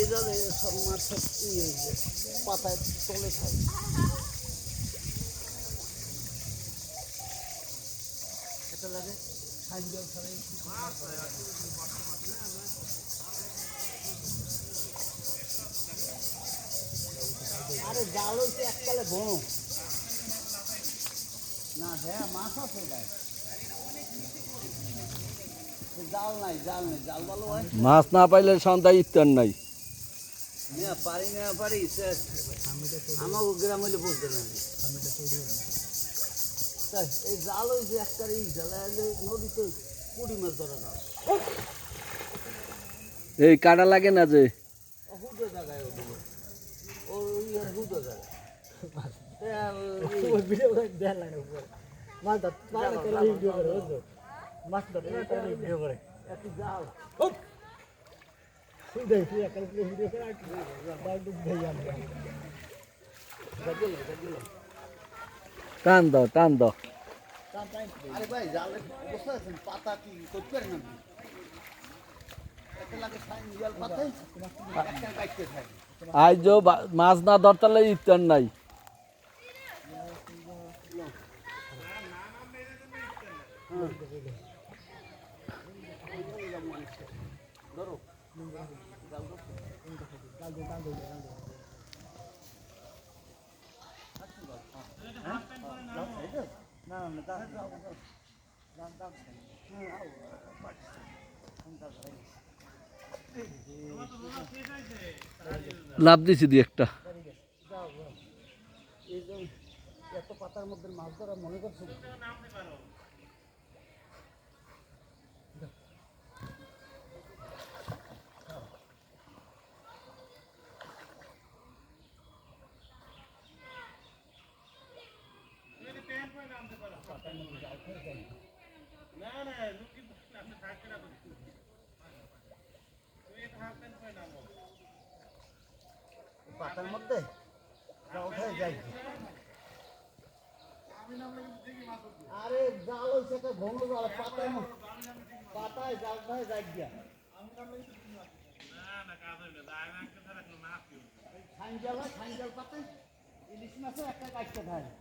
এই জলে সব মাছ সব পাতায় তলে খায়। এটা লাগে সাইজল ছাড়াই আরে জাল হইতে এককালে বড় না। হ্যাঁ মাছ আছে গায়ে, জাল নাই জাল ভালো হয়। মাছ না পাইলে সন্ধ্যা ইফতার নাই। পারি না পারি আমার গ্রাম হইলে বুঝতে না। তাই এই জাল হয়েছে একটা জালে নদীতে কুড়ি মাছ ধরা জাল। এই কাটা লাগে না যে হুদো জায়গায় ওই হুদো জায়গায় টান দাও টান দাও। আরে ভাই জালে বসে আছেন, পাতা কি করতে পারেন আপনি? একটা লাগে জাল পাতাই একটা কাটতে থাকে। আজ মাছ না ধরতালে ইফতার নাই। ধরো লাভ দিছি দি একটা। এত পাতার মধ্যে মাছ ধরা মনে করছো? পাতার মধ্যে যাই। আরে জাল হয়েছে একটা ঘন জাল, পাতায় জাল ধরে যাই গিয়া ছাইন জাল পাতায় ইলিশ মাছে একটা কাটতে থাকে।